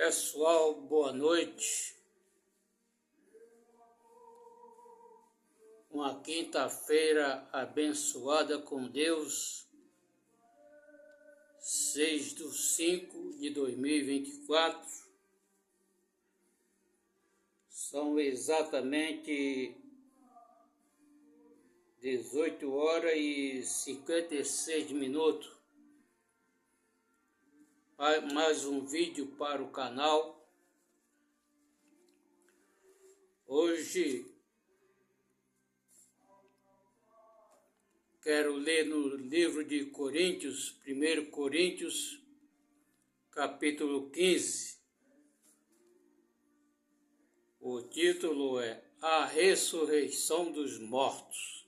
Pessoal, boa noite. Uma quinta-feira abençoada com Deus, 6/5/2024. São exatamente 18h56. Mais um vídeo para o canal. Hoje quero ler no livro de Coríntios, 1 Coríntios, capítulo 15. O título é A Ressurreição dos Mortos.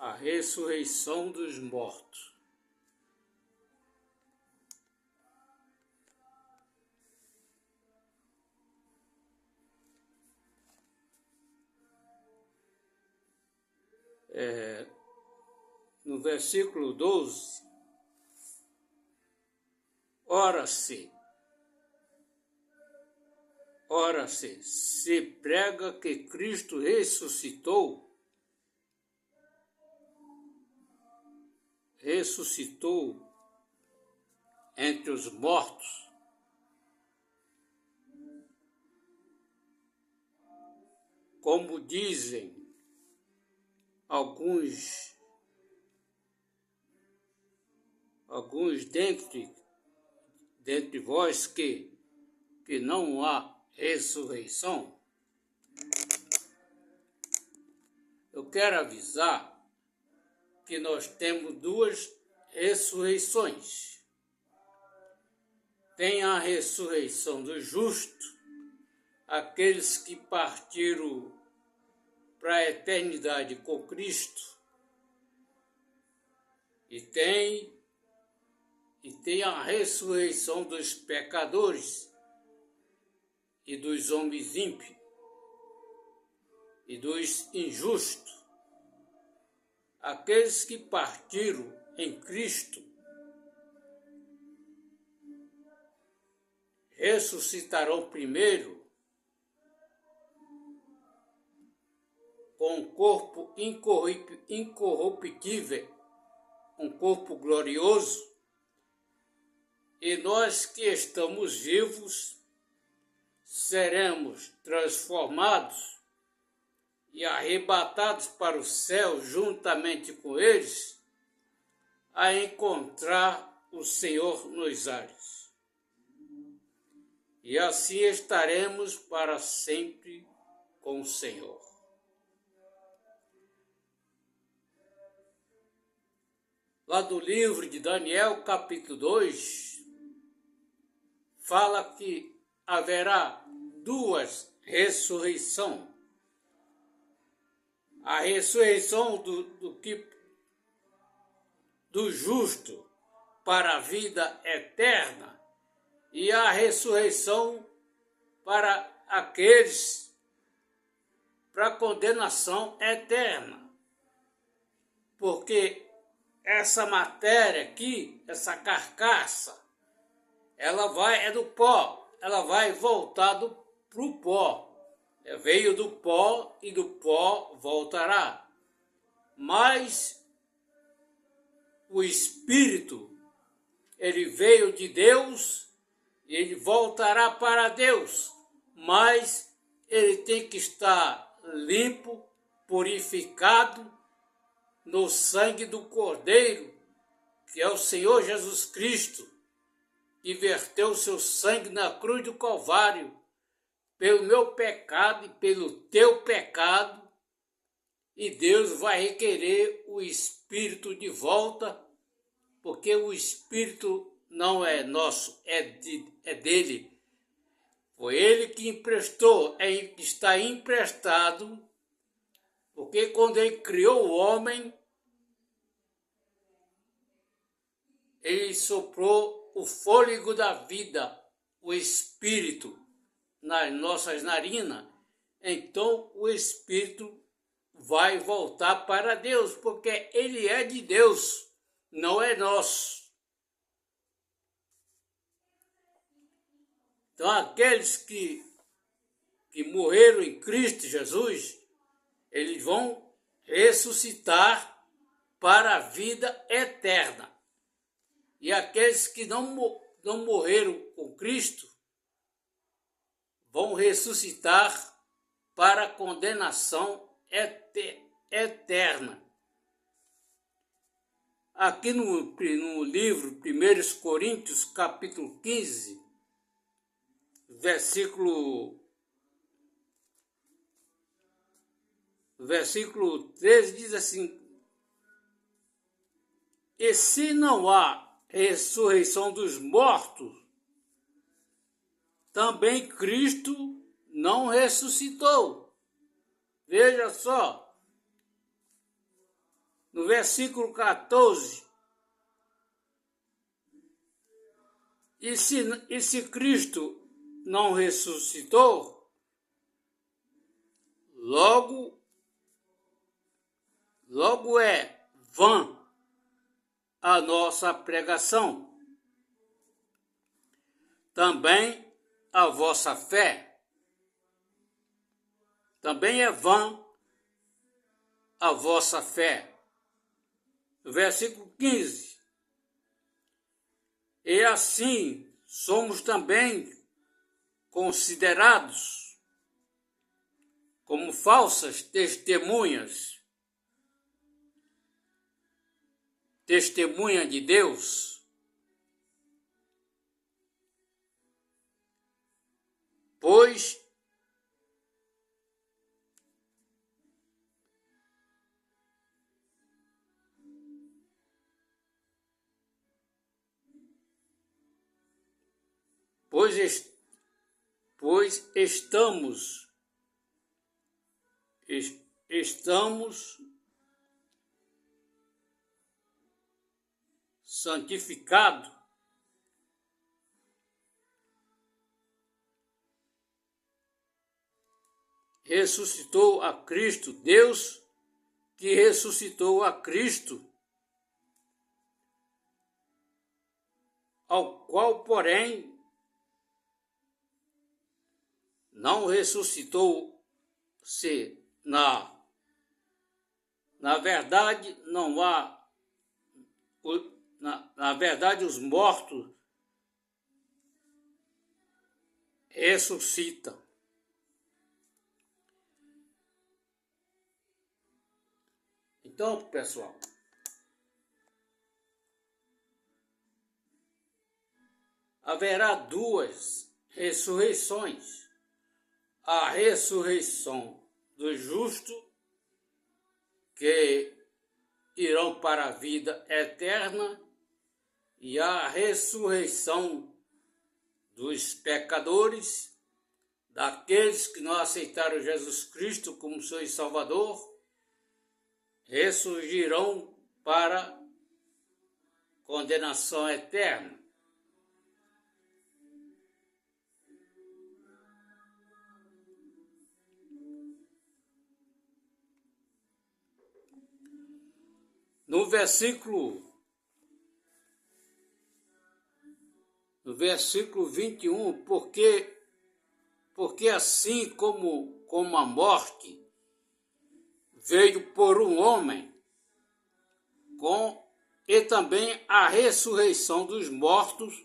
A ressurreição dos mortos. No versículo 12, ora-se, se prega que Cristo ressuscitou entre os mortos, como dizem alguns dentre vós que não há ressurreição. Eu quero avisar que nós temos duas ressurreições. Tem a ressurreição do justo, aqueles que partiram para a eternidade com Cristo, e tem a ressurreição dos pecadores e dos homens ímpios e dos injustos. Aqueles que partiram em Cristo ressuscitarão primeiro com um corpo incorruptível, um corpo glorioso, e nós que estamos vivos seremos transformados e arrebatados para o céu juntamente com eles, a encontrar o Senhor nos ares. E assim estaremos para sempre com o Senhor. Lá do livro de Daniel, capítulo 2, fala que haverá duas ressurreições. A ressurreição do justo para a vida eterna e a ressurreição para aqueles para a condenação eterna. Porque essa matéria aqui, essa carcaça, é do pó, ela vai voltar para o pó. Veio do pó e do pó voltará. Mas o Espírito, ele veio de Deus e ele voltará para Deus. Mas ele tem que estar limpo, purificado no sangue do Cordeiro, que é o Senhor Jesus Cristo, que verteu seu sangue na cruz do Calvário, pelo meu pecado e pelo teu pecado, e Deus vai requerer o Espírito de volta, porque o Espírito não é nosso, é dele. Foi ele que emprestou, está emprestado, porque quando ele criou o homem, ele soprou o fôlego da vida, o Espírito, nas nossas narinas. Então o Espírito vai voltar para Deus, porque ele é de Deus, não é nosso. Então, aqueles que morreram em Cristo Jesus, eles vão ressuscitar para a vida eterna. E aqueles que não morreram com Cristo vão ressuscitar para a condenação eterna. Aqui no livro 1 Coríntios, capítulo 15, versículo 13, diz assim: e se não há ressurreição dos mortos, também Cristo não ressuscitou. Veja só, no versículo 14, e se Cristo não ressuscitou, logo é vã a nossa pregação, também a vossa fé. Também é vã a vossa fé. Versículo 15. E assim somos também considerados como falsas testemunha de Deus, pois estamos santificados ressuscitou a Cristo, Deus que ressuscitou a Cristo, ao qual, porém, não ressuscitou-se na verdade, não há, na verdade, os mortos ressuscitam. Então, pessoal, haverá duas ressurreições. A ressurreição do justo, que irão para a vida eterna, e a ressurreição dos pecadores, daqueles que não aceitaram Jesus Cristo como seu Salvador, ressurgirão para condenação eterna. No versículo 21, porque assim como a morte veio por um homem, e também a ressurreição dos mortos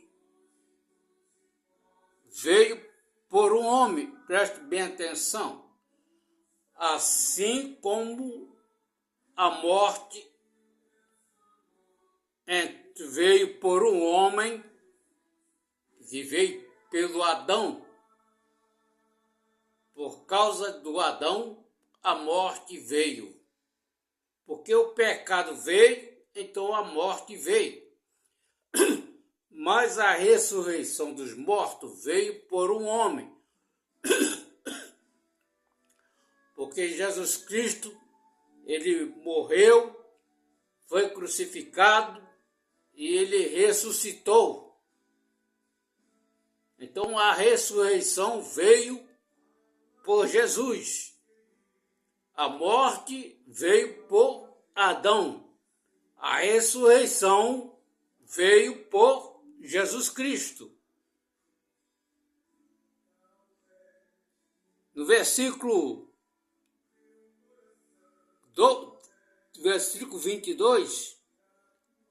veio por um homem. Preste bem atenção. Assim como a morte veio por um homem, que veio pelo Adão, por causa do Adão, a morte veio. Porque o pecado veio, então a morte veio. Mas a ressurreição dos mortos veio por um homem. Porque Jesus Cristo, ele morreu, foi crucificado e ele ressuscitou. Então a ressurreição veio por Jesus. A morte veio por Adão. A ressurreição veio por Jesus Cristo. No versículo 22,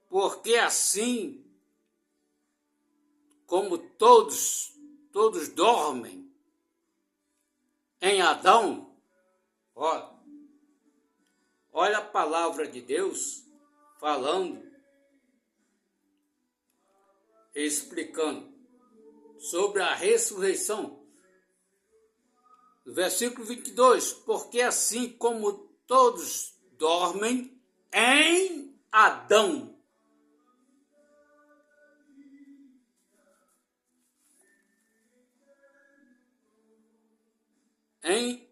porque assim como todos dormem em Adão, olha a palavra de Deus falando, explicando sobre a ressurreição. Versículo 22, porque assim como todos dormem em Adão,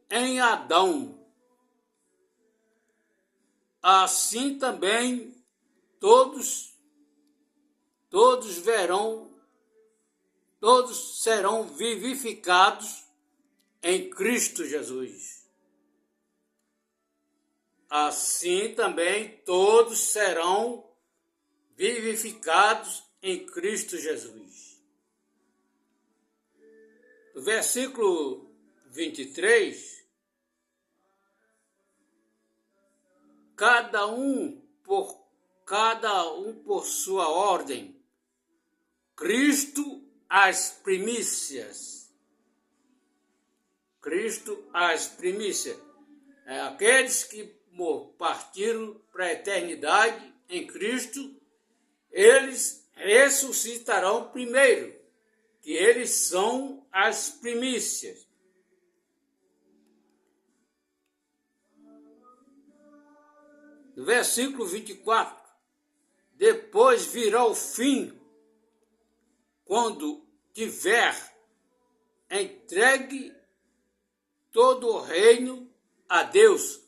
em Adão, assim também todos serão vivificados em Cristo Jesus. Assim também todos serão vivificados em Cristo Jesus. No versículo 23, cada um por sua ordem, Cristo as primícias. Cristo as primícias. Aqueles que partiram para a eternidade em Cristo, eles ressuscitarão primeiro, que eles são as primícias. No versículo 24, depois virá o fim, quando tiver entregue todo o reino a Deus.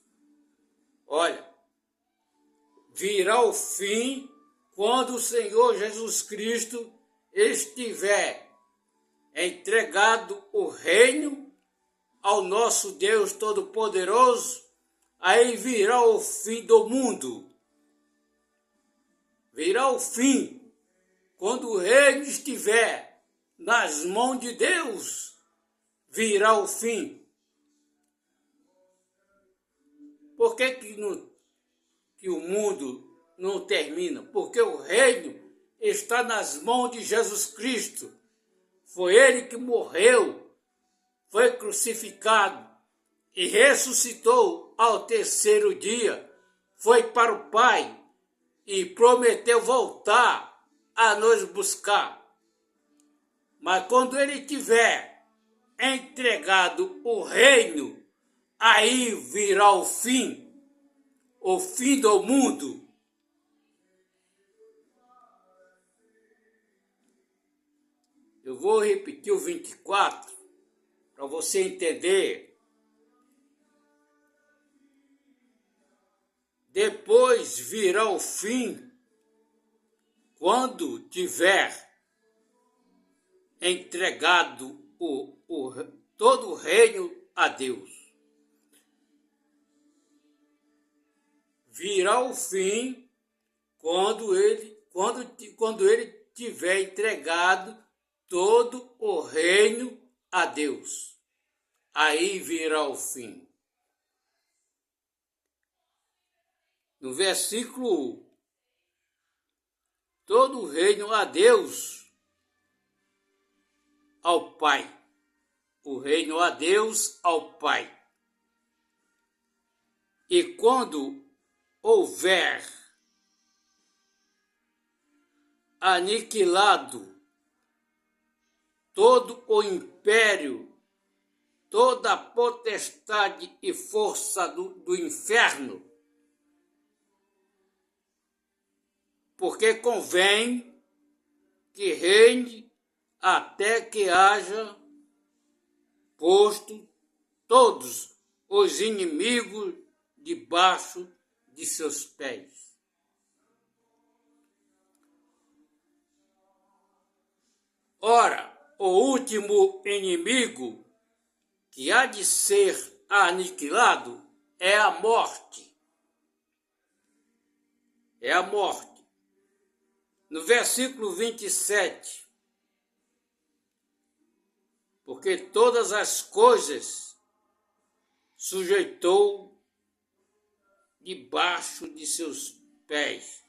Olha, virá o fim quando o Senhor Jesus Cristo estiver entregado o reino ao nosso Deus Todo-Poderoso. Aí virá o fim do mundo. Virá o fim quando o reino estiver nas mãos de Deus. Virá o fim. Por que o mundo não termina? Porque o reino está nas mãos de Jesus Cristo. Foi ele que morreu, foi crucificado e ressuscitou ao terceiro dia. Foi para o Pai e prometeu voltar a nos buscar. Mas quando ele tiver entregado o reino, aí virá o fim do mundo. Eu vou repetir o 24 para você entender. Depois virá o fim quando tiver entregado todo o reino a Deus. Virá o fim quando ele tiver entregado todo o reino a Deus. Aí virá o fim. No versículo, todo o reino a Deus, ao Pai. O reino a Deus, ao Pai. E quando houver aniquilado todo o império, toda a potestade e força do inferno, porque convém que reine até que haja posto todos os inimigos debaixo de seus pés. Ora, o último inimigo que há de ser aniquilado é a morte. É a morte. No versículo 27, porque todas as coisas sujeitou debaixo de seus pés.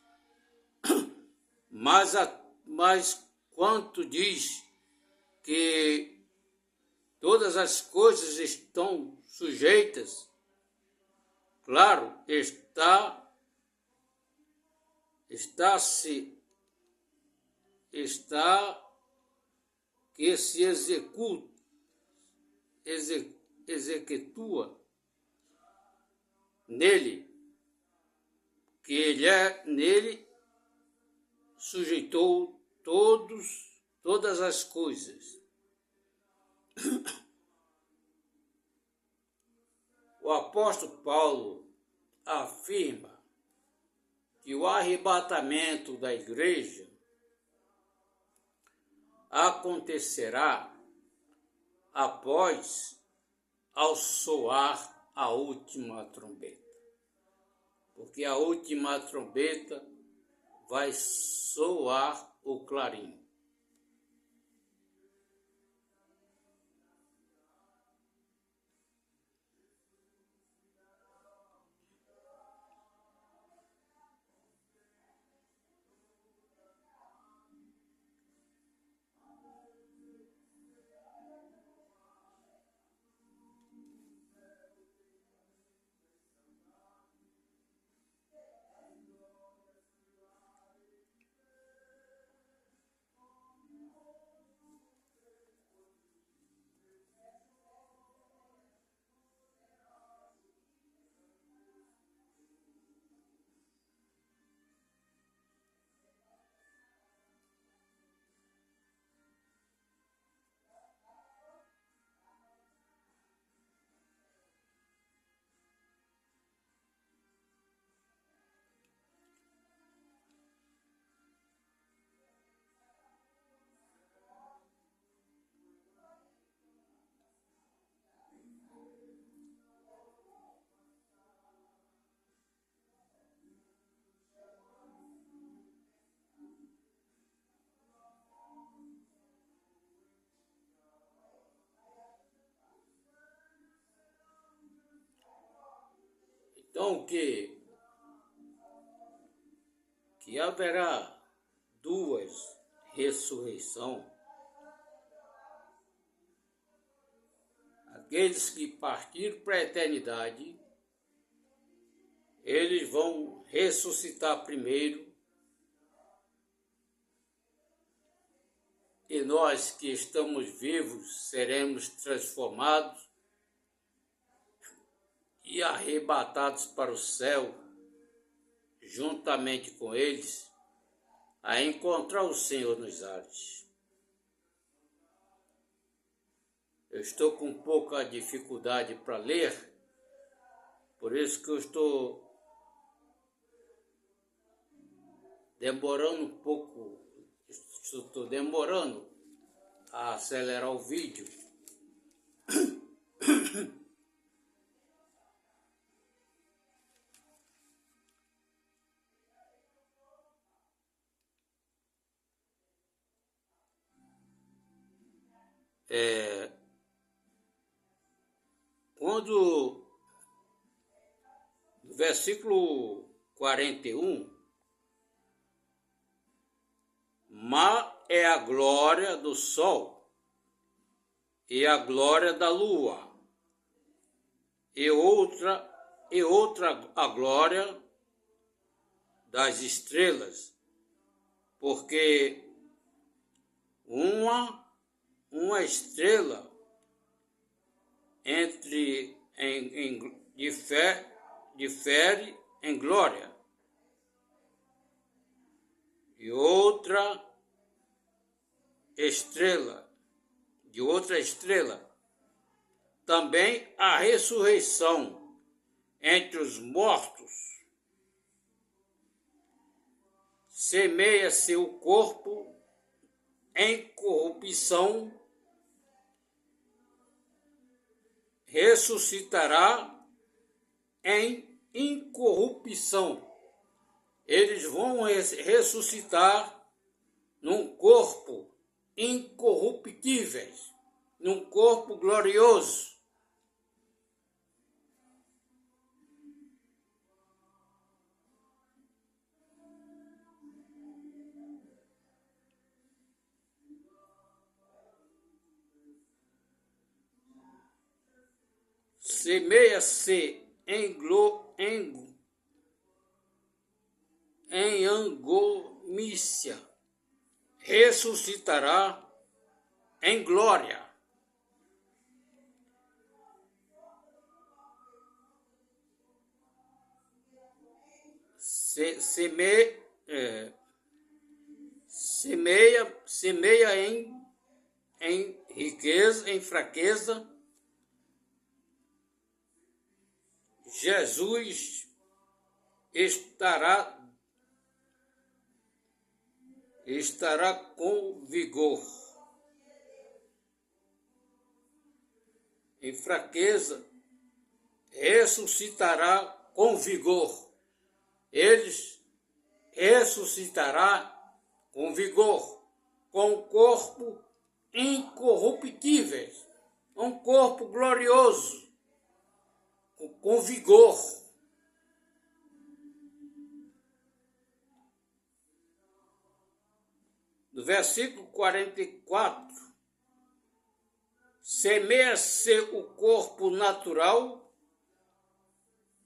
Mas quanto diz que todas as coisas estão sujeitas, claro, está que se executua nele, que ele nele sujeitou todas as coisas. O apóstolo Paulo afirma que o arrebatamento da igreja acontecerá após ao soar a última trombeta. Porque a última trombeta vai soar o clarim. Então que haverá duas ressurreições. Aqueles que partiram para a eternidade, eles vão ressuscitar primeiro, e nós que estamos vivos seremos transformados e arrebatados para o céu, juntamente com eles, a encontrar o Senhor nos ares. Eu estou com pouca dificuldade para ler, por isso que eu estou demorando um pouco, estou demorando a acelerar o vídeo. Quando no versículo 41, má é a glória do sol e a glória da lua, e outra a glória das estrelas, porque uma estrela difere em glória, e outra estrela, também a ressurreição entre os mortos. Semeia seu corpo em corrupção, ressuscitará em incorrupção. Eles vão ressuscitar num corpo incorruptível, num corpo glorioso. Semeia-se em angomícia, ressuscitará em glória. Semeia em riqueza, em fraqueza. Jesus estará com vigor. Em fraqueza, ressuscitará com vigor. Eles ressuscitará com vigor, com um corpo incorruptível, um corpo glorioso, com vigor. No versículo 44, semeia-se o corpo natural,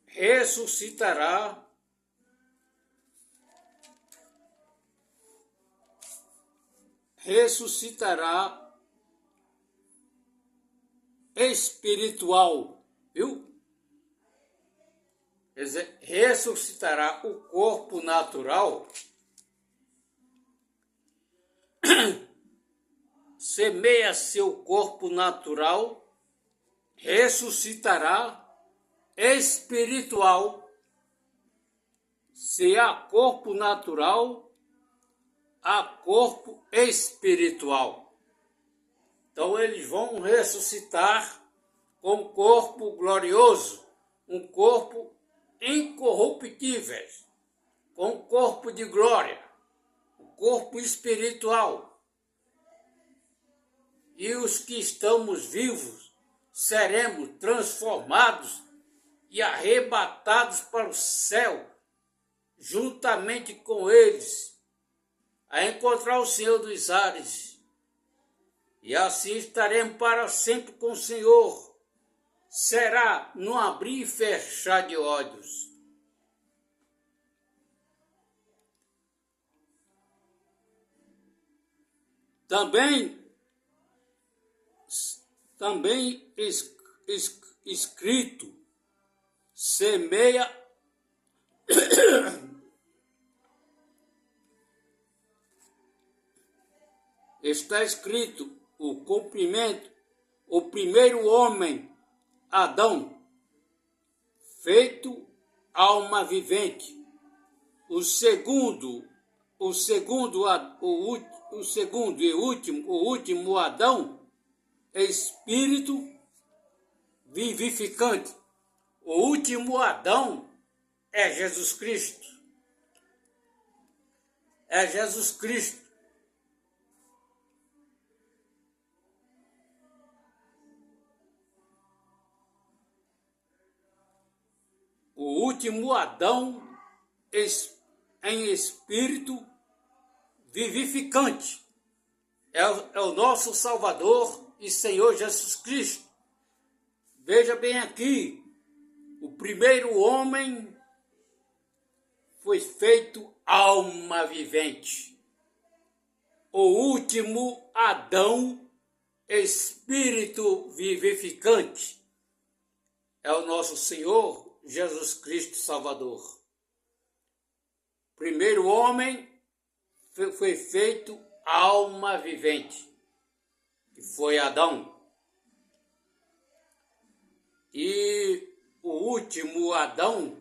ressuscitará espiritual, viu? Quer dizer, ressuscitará o corpo natural, semeia-se o corpo natural, ressuscitará espiritual. Se há corpo natural, há corpo espiritual. Então eles vão ressuscitar com um corpo glorioso, um corpo incorruptível, com um corpo de glória, um corpo espiritual. E os que estamos vivos seremos transformados e arrebatados para o céu, juntamente com eles, a encontrar o Senhor dos ares. E assim estaremos para sempre com o Senhor. Será no abrir e fechar de olhos. Também escrito, semeia está escrito o cumprimento, o primeiro homem, Adão, feito alma vivente, o segundo e último Adão, espírito vivificante. O último Adão é Jesus Cristo. É Jesus Cristo. O último Adão em espírito vivificante. É o nosso Salvador e Senhor Jesus Cristo. Veja bem aqui, o primeiro homem foi feito alma vivente. O último Adão, espírito vivificante. É o nosso Senhor Jesus Cristo Salvador. Primeiro homem foi feito alma vivente, que foi Adão. E o último Adão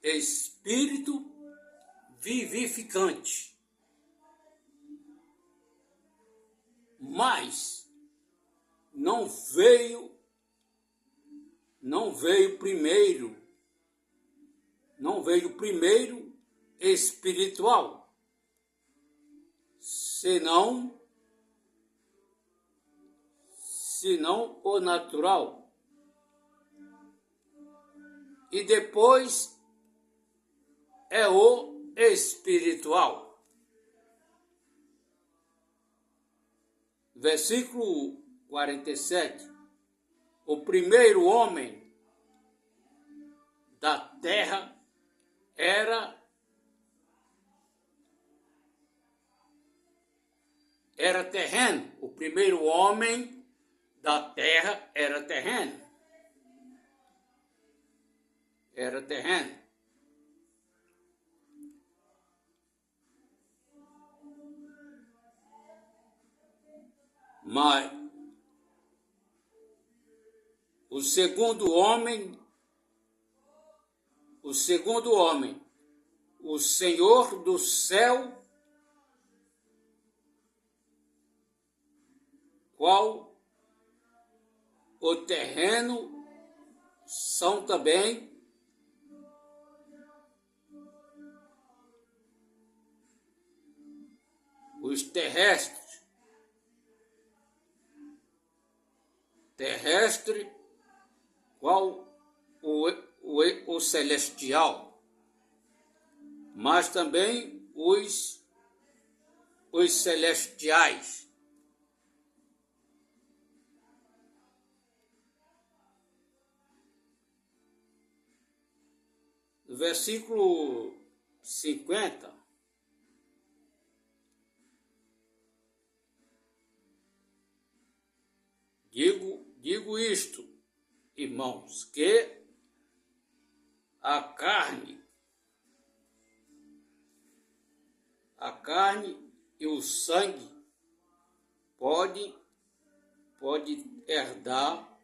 espírito vivificante. Mas não veio primeiro espiritual, senão o natural, e depois é o espiritual. Versículo 47. O primeiro homem da terra era terreno. O primeiro homem da terra era terreno. Era terreno. Mas o segundo homem, o Senhor do céu, qual o terreno são também os terrestres. Terrestre, qual o celestial, mas também os celestiais. No versículo 50, digo isto, irmãos, que a carne e o sangue pode herdar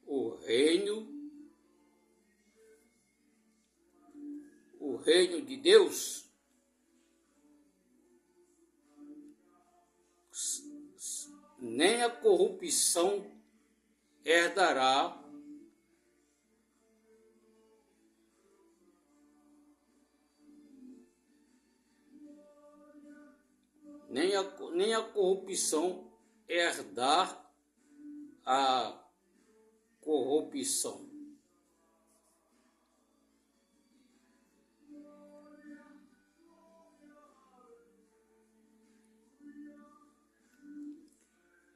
o reino de Deus, nem a corrupção herdará nem a corrupção herdar a corrupção.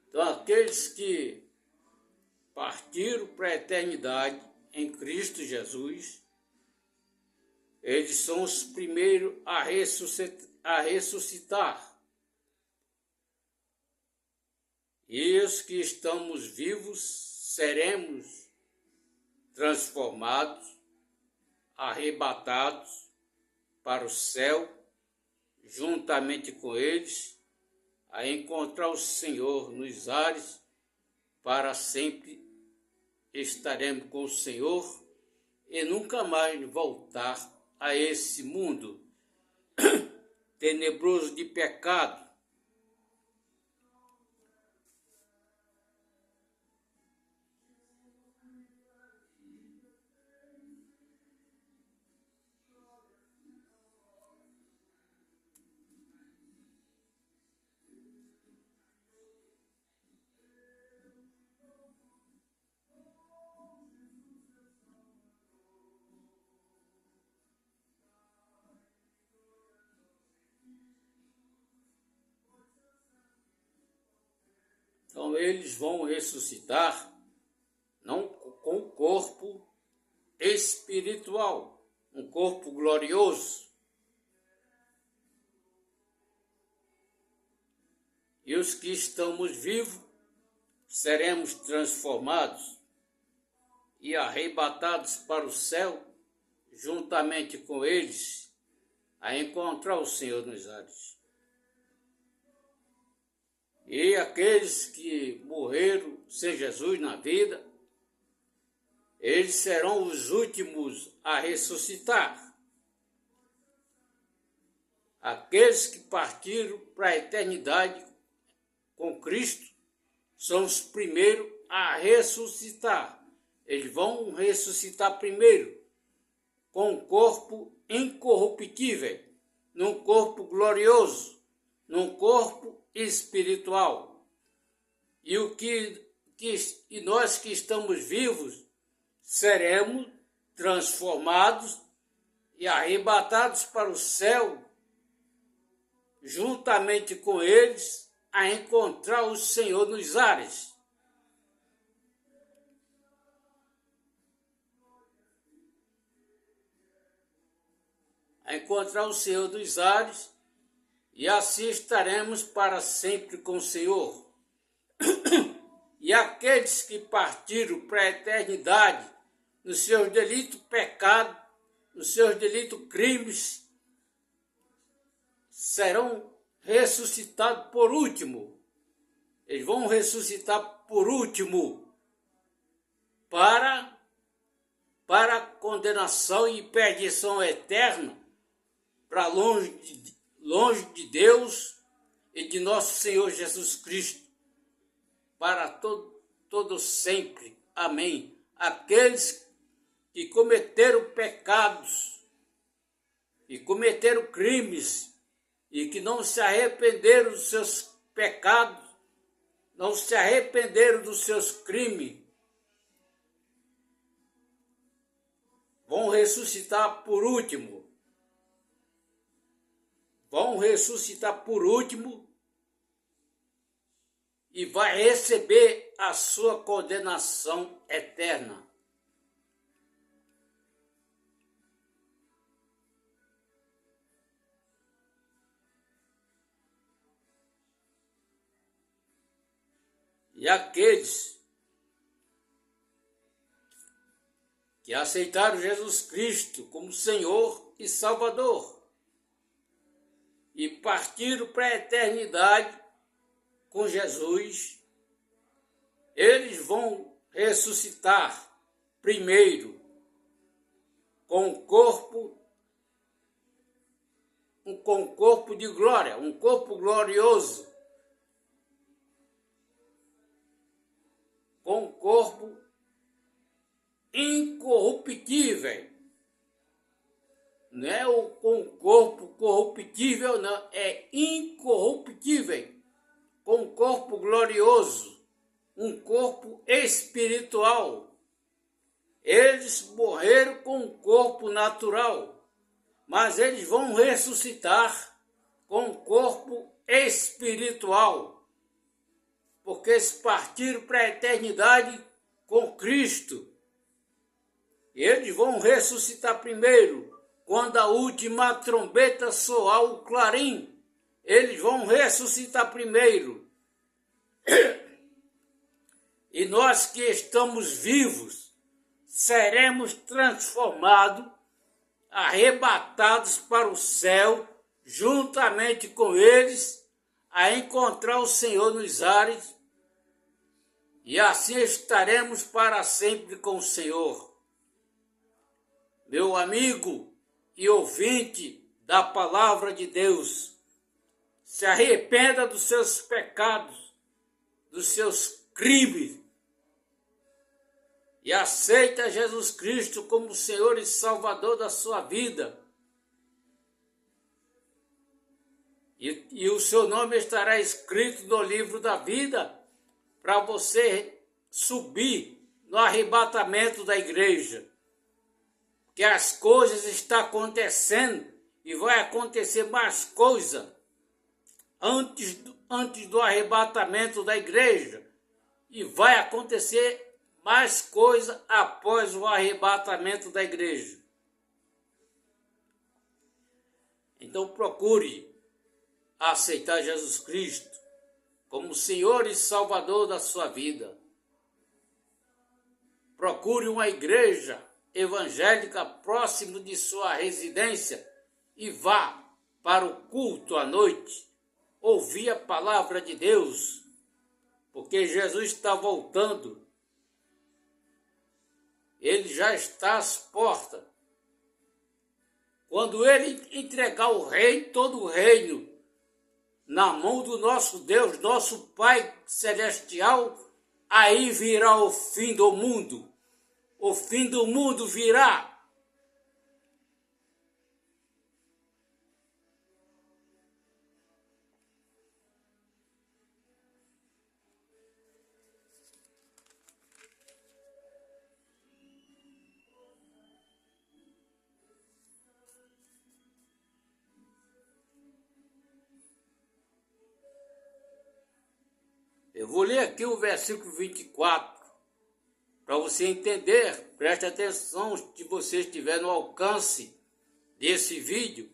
Então, aqueles que partiram para a eternidade em Cristo Jesus, eles são os primeiros a ressuscitar. E os que estamos vivos seremos transformados, arrebatados para o céu, juntamente com eles, a encontrar o Senhor nos ares. Para sempre estaremos com o Senhor e nunca mais voltar a esse mundo tenebroso de pecado. Então eles vão ressuscitar não com o corpo espiritual, um corpo glorioso. E os que estamos vivos seremos transformados e arrebatados para o céu, juntamente com eles, a encontrar o Senhor nos ares. E aqueles que morreram sem Jesus na vida, Eles serão os últimos a ressuscitar. Aqueles que partiram para a eternidade com Cristo são os primeiros a ressuscitar. Eles vão ressuscitar primeiro com um corpo incorruptível, num corpo glorioso, num corpo espiritual. E nós que estamos vivos seremos transformados e arrebatados para o céu, juntamente com eles, a encontrar o Senhor nos ares. A encontrar o Senhor dos ares, e assim estaremos para sempre com o Senhor. E aqueles que partiram para a eternidade, nos seus delitos pecados, nos seus delitos crimes, serão ressuscitados por último. Eles vão ressuscitar por último para condenação e perdição eterna, para longe de Deus e de nosso Senhor Jesus Cristo, para todo sempre. Amém. Aqueles que cometeram pecados e cometeram crimes e que não se arrependeram dos seus pecados, não se arrependeram dos seus crimes, vão ressuscitar por último. Vão ressuscitar por último e vai receber a sua condenação eterna. E aqueles que aceitaram Jesus Cristo como Senhor e Salvador e partiram para a eternidade com Jesus, eles vão ressuscitar primeiro com um corpo de glória, um corpo glorioso, com um corpo incorruptível. Não é com um corpo corruptível, não, é incorruptível, com um corpo glorioso, um corpo espiritual. Eles morreram com um corpo natural, mas eles vão ressuscitar com um corpo espiritual, porque eles partiram para a eternidade com Cristo. Eles vão ressuscitar primeiro, quando a última trombeta soar o clarim. Eles vão ressuscitar primeiro. E nós que estamos vivos, seremos transformados, arrebatados para o céu, juntamente com eles, a encontrar o Senhor nos ares, e assim estaremos para sempre com o Senhor. Meu amigo e ouvinte da palavra de Deus, se arrependa dos seus pecados, dos seus crimes, e aceita Jesus Cristo como Senhor e Salvador da sua vida. E o seu nome estará escrito no livro da vida para você subir no arrebatamento da igreja. Que as coisas estão acontecendo e vai acontecer mais coisa antes do arrebatamento da igreja, e vai acontecer mais coisa após o arrebatamento da igreja. Então procure aceitar Jesus Cristo como Senhor e Salvador da sua vida. Procure uma igreja evangélica próximo de sua residência e vá para o culto à noite, ouvir a palavra de Deus, porque Jesus está voltando ele já está às portas. Quando ele entregar o reino, todo o reino, na mão do nosso Deus, nosso Pai Celestial, aí virá o fim do mundo. O fim do mundo virá. Eu vou ler aqui o versículo 24, para você entender. Preste atenção, se você estiver no alcance desse vídeo,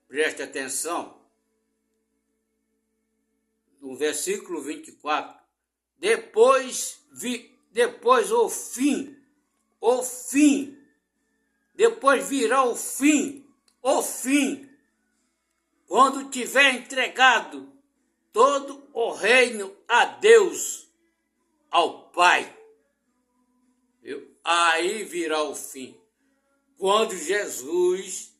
preste atenção. No versículo 24, depois depois virá o fim, quando tiver entregado todo o reino a Deus, ao Pai. Viu? Aí virá o fim. Quando Jesus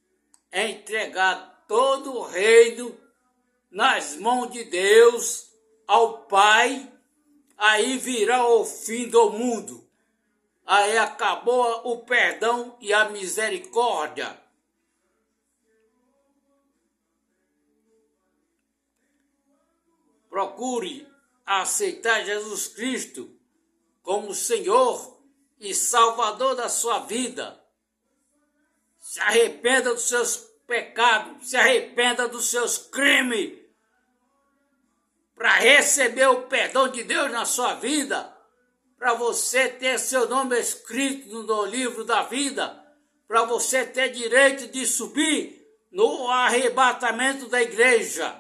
entregar todo o reino nas mãos de Deus, ao Pai, aí virá o fim do mundo. Aí acabou o perdão e a misericórdia. Procure aceitar Jesus Cristo como Senhor e Salvador da sua vida. Se arrependa dos seus pecados, se arrependa dos seus crimes, para receber o perdão de Deus na sua vida, para você ter seu nome escrito no livro da vida, para você ter direito de subir no arrebatamento da igreja.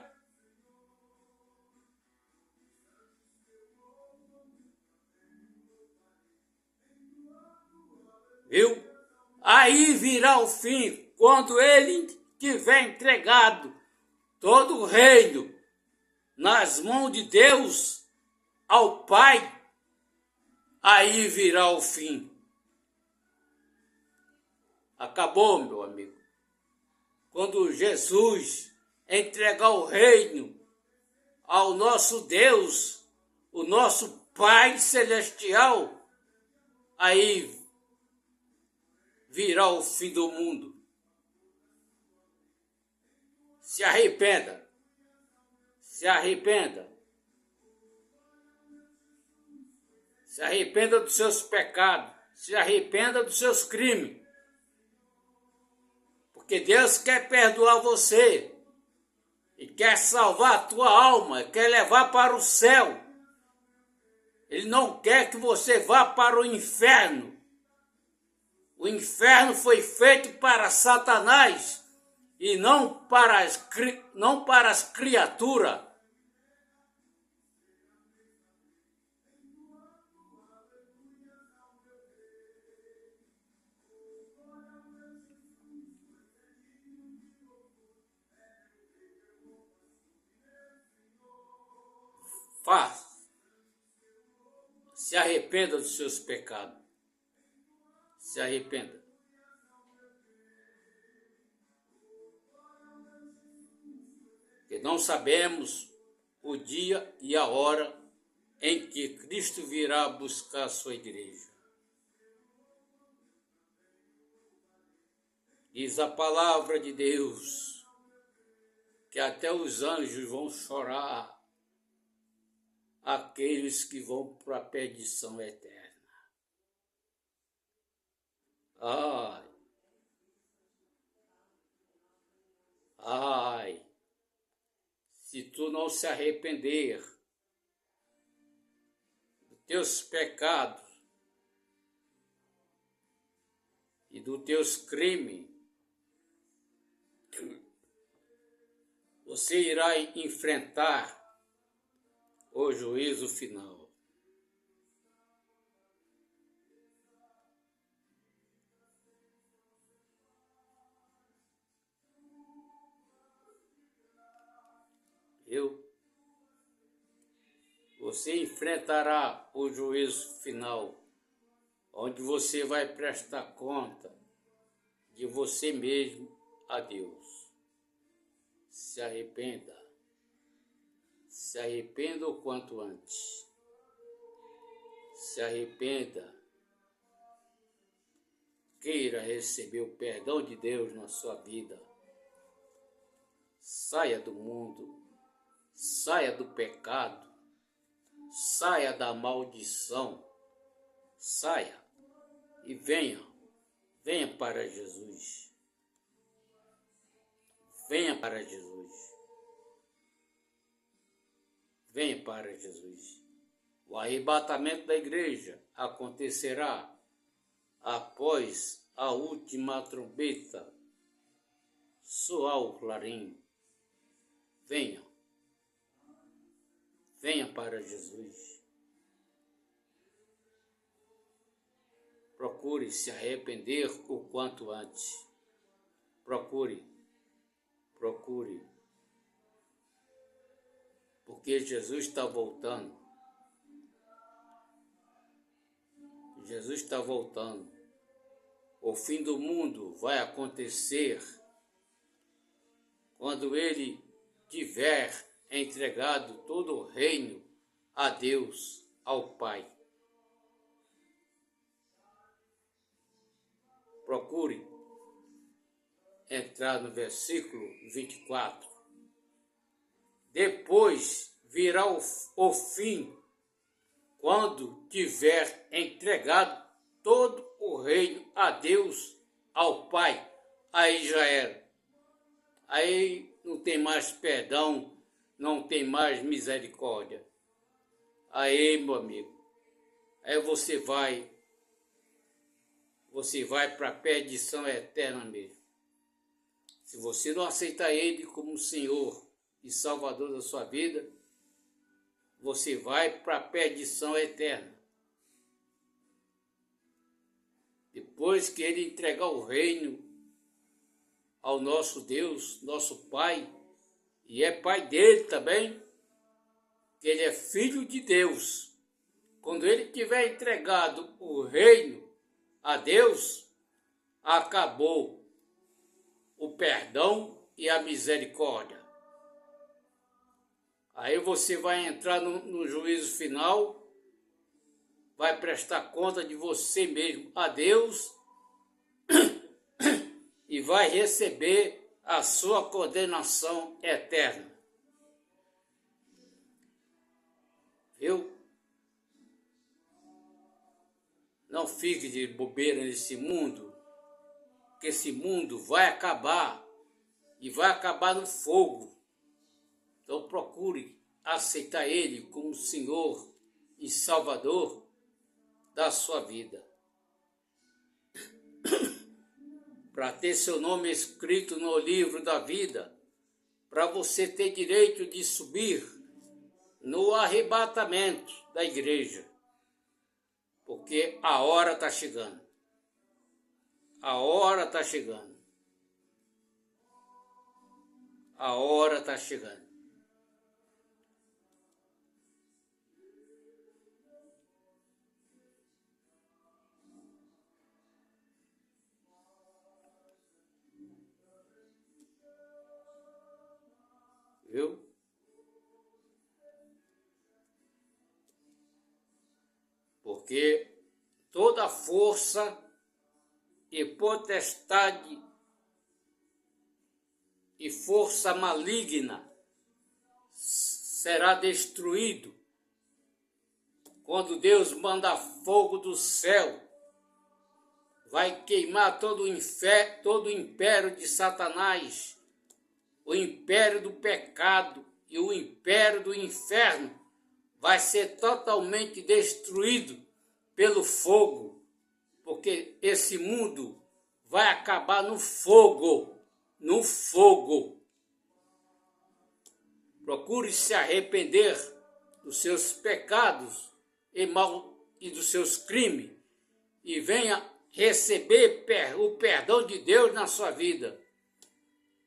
Viu? Aí virá o fim, quando ele tiver entregado todo o reino nas mãos de Deus, ao Pai, aí virá o fim. Acabou, meu amigo. Quando Jesus entregar o reino ao nosso Deus, o nosso Pai Celestial, aí virá o fim do mundo. Se arrependa. Se arrependa. Se arrependa dos seus pecados. Se arrependa dos seus crimes. Porque Deus quer perdoar você. E quer salvar a tua alma. Quer levar para o céu. Ele não quer que você vá para o inferno. O inferno foi feito para Satanás e não para as criaturas. Faça. Se arrependa dos seus pecados. Se arrependa. Porque não sabemos o dia e a hora em que Cristo virá buscar a sua igreja. Diz a palavra de Deus que até os anjos vão chorar aqueles que vão para a perdição eterna. Ai, ai, se tu não se arrepender dos teus pecados e dos teus crimes, você irá enfrentar o juízo final. Você enfrentará o juízo final onde você vai prestar conta de você mesmo a Deus. Se arrependa. Se arrependa o quanto antes. Se arrependa. Queira receber o perdão de Deus na sua vida. Saia do mundo. Saia do pecado. Saia da maldição. Saia e venha. Venha para Jesus. Venha para Jesus. Venha para Jesus. O arrebatamento da igreja acontecerá após a última trombeta soar o clarim. Venha. Venha para Jesus. Procure se arrepender o quanto antes. Procure. Porque Jesus está voltando. Jesus está voltando. O fim do mundo vai acontecer quando Ele tiver entregado todo o reino a Deus, ao Pai. Procure entrar no versículo 24. Depois virá o fim, quando tiver entregado todo o reino a Deus, ao Pai. Aí já era. Aí não tem mais perdão, não tem mais misericórdia. Aí, meu amigo, aí você vai para a perdição eterna mesmo. Se você não aceitar Ele como Senhor e Salvador da sua vida, você vai para a perdição eterna. Depois que Ele entregar o reino ao nosso Deus, nosso Pai, e é Pai dele também, que Ele é Filho de Deus. Quando Ele tiver entregado o reino a Deus, acabou o perdão e a misericórdia. Aí você vai entrar no juízo final, vai prestar conta de você mesmo a Deus e vai receber a sua condenação eterna. Viu? Não fique de bobeira nesse mundo, que esse mundo vai acabar e vai acabar no fogo. Então procure aceitar Ele como Senhor e Salvador da sua vida. Para ter seu nome escrito no livro da vida, para você ter direito de subir no arrebatamento da igreja. Porque a hora está chegando. A hora está chegando. A hora está chegando. Viu? Porque toda força e potestade e força maligna será destruído quando Deus manda fogo do céu. Vai queimar todo o império de Satanás, o império do pecado e o império do inferno vai ser totalmente destruído pelo fogo, porque esse mundo vai acabar no fogo, no fogo. Procure se arrepender dos seus pecados e dos seus crimes e venha receber o perdão de Deus na sua vida.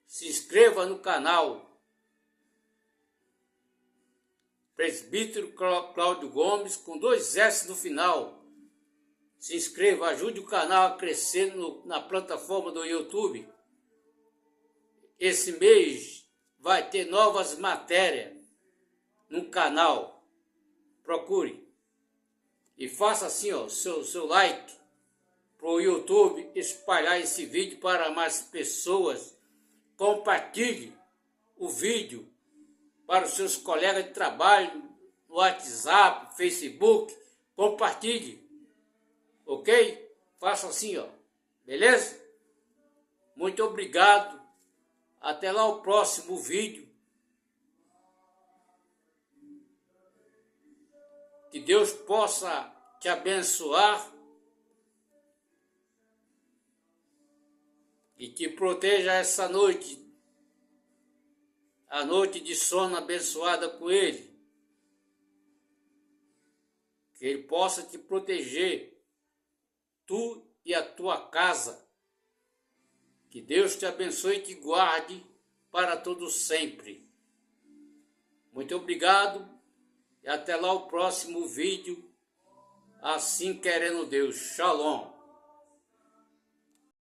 Se inscreva no canal Presbítero Cláudio Gomes, com 2 S no final. Se inscreva, ajude o canal a crescer na plataforma do YouTube. Esse mês vai ter novas matérias no canal. Procure. E faça assim, ó, seu like para o YouTube espalhar esse vídeo para mais pessoas. Compartilhe o vídeo para os seus colegas de trabalho, no WhatsApp, Facebook. Compartilhe. Ok? Faça assim, ó. Beleza? Muito obrigado. Até lá o próximo vídeo. Que Deus possa te abençoar e te proteja essa noite, a noite de sono abençoada com Ele. Que Ele possa te proteger, tu e a tua casa. Que Deus te abençoe e te guarde para todo sempre. Muito obrigado e até lá o próximo vídeo. Assim querendo Deus. Shalom.